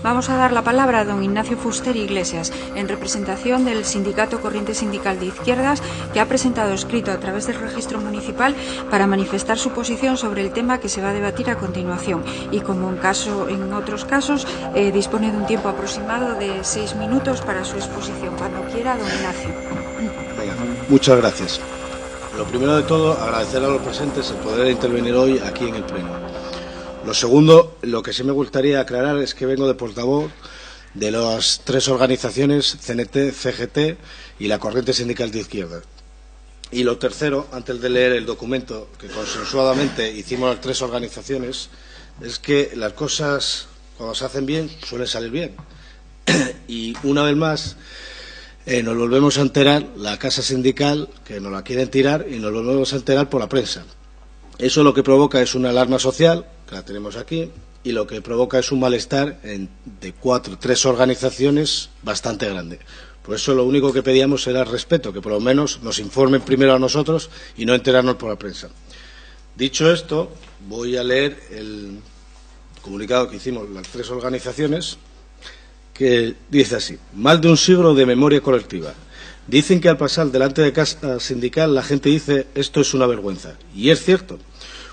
Vamos a dar la palabra a don Ignacio Fuster Iglesias, en representación del Sindicato Corriente Sindical de Izquierdas, que ha presentado escrito a través del registro municipal para manifestar su posición sobre el tema que se va a debatir a continuación. Y como en otros casos, dispone de un tiempo aproximado de 6 minutos para su exposición. Cuando quiera, don Ignacio. Venga, muchas gracias. Lo primero de todo, agradecer a los presentes el poder intervenir hoy aquí en el Pleno. Lo segundo, lo que sí me gustaría aclarar es que vengo de portavoz de las 3 organizaciones, CNT, CGT y la Corriente Sindical de Izquierda. Y lo tercero, antes de leer el documento que consensuadamente hicimos las 3 organizaciones, es que las cosas, cuando se hacen bien, suelen salir bien. Y una vez más, nos volvemos a enterar, la casa sindical, que nos la quieren tirar, y nos volvemos a enterar por la prensa. Eso lo que provoca es una alarma social, que la tenemos aquí, y lo que provoca es un malestar de 3 organizaciones bastante grande. Por eso lo único que pedíamos era respeto, que por lo menos nos informen primero a nosotros y no enterarnos por la prensa. Dicho esto, voy a leer el comunicado que hicimos las 3 organizaciones, que dice así: más de un siglo de memoria colectiva. Dicen que al pasar delante de casa sindical la gente dice esto es una vergüenza. Y es cierto.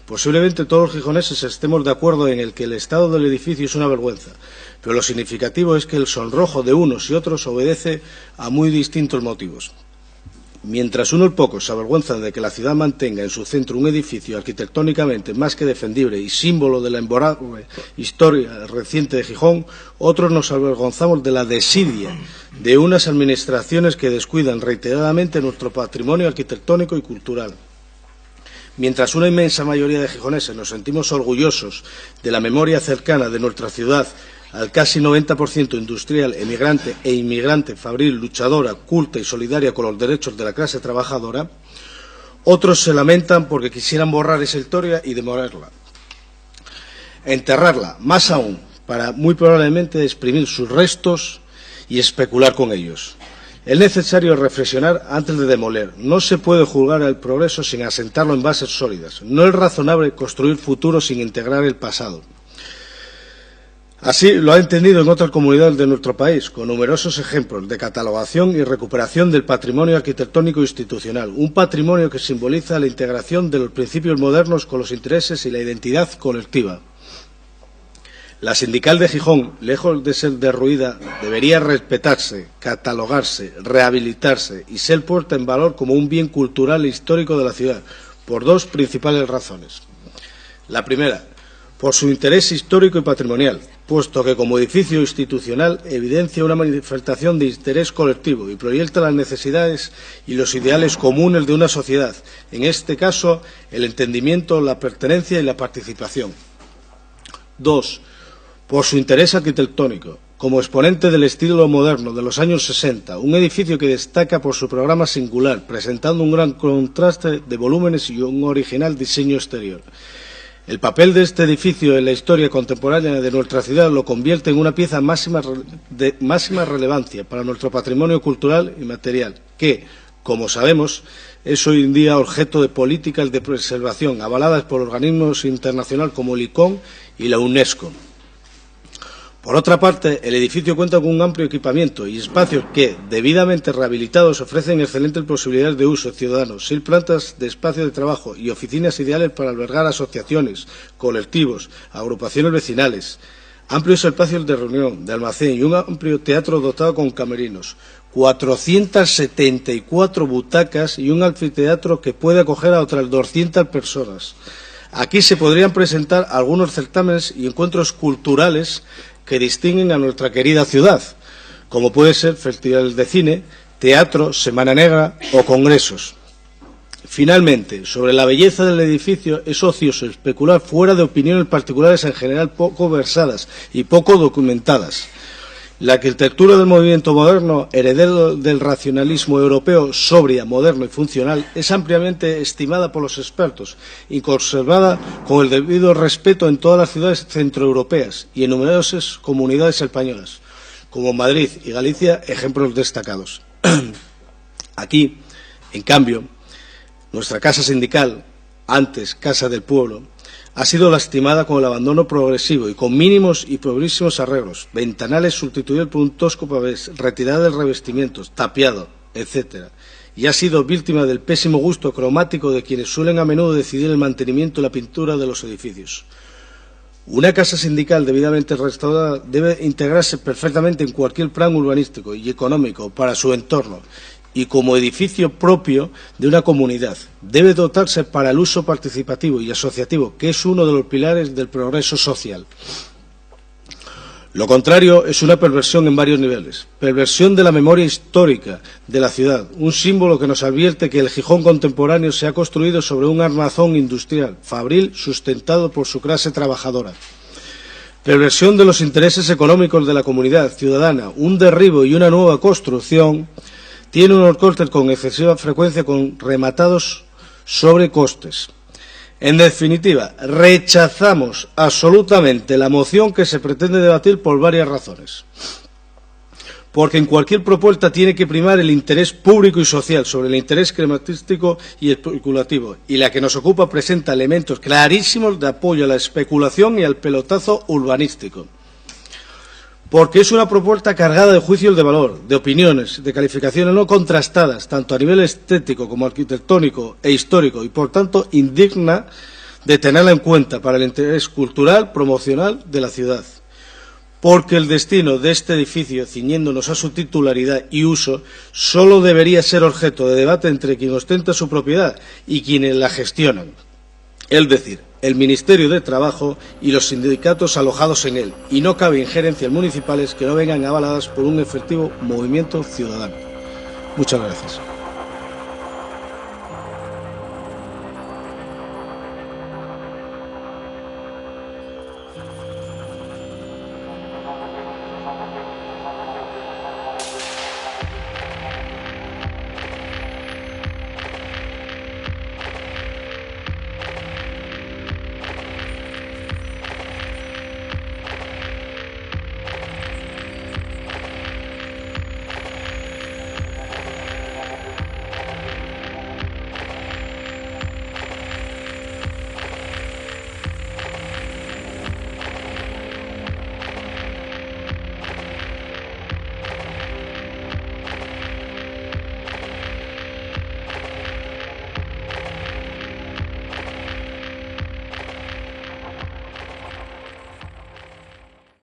Posiblemente todos los gijoneses estemos de acuerdo en el que el estado del edificio es una vergüenza, pero lo significativo es que el sonrojo de unos y otros obedece a muy distintos motivos. Mientras unos pocos se avergüenzan de que la ciudad mantenga en su centro un edificio arquitectónicamente más que defendible y símbolo de la imborrable historia reciente de Gijón, otros nos avergonzamos de la desidia de unas administraciones que descuidan reiteradamente nuestro patrimonio arquitectónico y cultural. Mientras una inmensa mayoría de gijoneses nos sentimos orgullosos de la memoria cercana de nuestra ciudad al casi 90% industrial, emigrante e inmigrante, fabril, luchadora, culta y solidaria con los derechos de la clase trabajadora, otros se lamentan porque quisieran borrar esa historia y demorarla, enterrarla, más aún, para muy probablemente exprimir sus restos y especular con ellos. Es necesario reflexionar antes de demoler. No se puede juzgar el progreso sin asentarlo en bases sólidas. No es razonable construir futuro sin integrar el pasado. Así lo ha entendido en otras comunidades de nuestro país, con numerosos ejemplos de catalogación y recuperación del patrimonio arquitectónico institucional, un patrimonio que simboliza la integración de los principios modernos con los intereses y la identidad colectiva. La sindical de Gijón, lejos de ser derruida, debería respetarse, catalogarse, rehabilitarse y ser puesta en valor como un bien cultural e histórico de la ciudad, por 2 principales razones. La primera, por su interés histórico y patrimonial, puesto que como edificio institucional evidencia una manifestación de interés colectivo y proyecta las necesidades y los ideales comunes de una sociedad, en este caso el entendimiento, la pertenencia y la participación. 2. Por su interés arquitectónico, como exponente del estilo moderno de los años 60, un edificio que destaca por su programa singular, presentando un gran contraste de volúmenes y un original diseño exterior. El papel de este edificio en la historia contemporánea de nuestra ciudad lo convierte en una pieza de máxima relevancia para nuestro patrimonio cultural y material, que, como sabemos, es hoy en día objeto de políticas de preservación avaladas por organismos internacionales como el ICOM y la UNESCO. Por otra parte, el edificio cuenta con un amplio equipamiento y espacios que, debidamente rehabilitados, ofrecen excelentes posibilidades de uso ciudadano, 6 plantas de espacio de trabajo y oficinas ideales para albergar asociaciones, colectivos, agrupaciones vecinales, amplios espacios de reunión, de almacén y un amplio teatro dotado con camerinos, 474 butacas y un anfiteatro que puede acoger a otras 200 personas. Aquí se podrían presentar algunos certámenes y encuentros culturales que distinguen a nuestra querida ciudad, como puede ser festivales de cine, teatro, Semana Negra o congresos. Finalmente, sobre la belleza del edificio es ocioso especular fuera de opiniones particulares en general poco versadas y poco documentadas. La arquitectura del movimiento moderno, heredero del racionalismo europeo, sobria, moderno y funcional, es ampliamente estimada por los expertos y conservada con el debido respeto en todas las ciudades centroeuropeas y en numerosas comunidades españolas, como Madrid y Galicia, ejemplos destacados. Aquí, en cambio, nuestra casa sindical, antes Casa del Pueblo, ha sido lastimada con el abandono progresivo y con mínimos y pobrísimos arreglos, ventanales sustituidos por un tosco pavés, retirada de revestimientos, tapiado, etc. Y ha sido víctima del pésimo gusto cromático de quienes suelen a menudo decidir el mantenimiento y la pintura de los edificios. Una casa sindical debidamente restaurada debe integrarse perfectamente en cualquier plan urbanístico y económico para su entorno y como edificio propio de una comunidad. Debe dotarse para el uso participativo y asociativo, que es uno de los pilares del progreso social. Lo contrario es una perversión en varios niveles. Perversión de la memoria histórica de la ciudad, un símbolo que nos advierte que el Gijón contemporáneo se ha construido sobre un armazón industrial, fabril, sustentado por su clase trabajadora. Perversión de los intereses económicos de la comunidad ciudadana, un derribo y una nueva construcción tiene unos costes con excesiva frecuencia con rematados sobrecostes. En definitiva, rechazamos absolutamente la moción que se pretende debatir por varias razones. Porque en cualquier propuesta tiene que primar el interés público y social sobre el interés crematístico y especulativo, y la que nos ocupa presenta elementos clarísimos de apoyo a la especulación y al pelotazo urbanístico. Porque es una propuesta cargada de juicios de valor, de opiniones, de calificaciones no contrastadas, tanto a nivel estético como arquitectónico e histórico, y por tanto indigna de tenerla en cuenta para el interés cultural promocional de la ciudad. Porque el destino de este edificio, ciñéndonos a su titularidad y uso, solo debería ser objeto de debate entre quien ostenta su propiedad y quienes la gestionan. Es decir, el Ministerio de Trabajo y los sindicatos alojados en él, y no cabe injerencias municipales que no vengan avaladas por un efectivo movimiento ciudadano. Muchas gracias.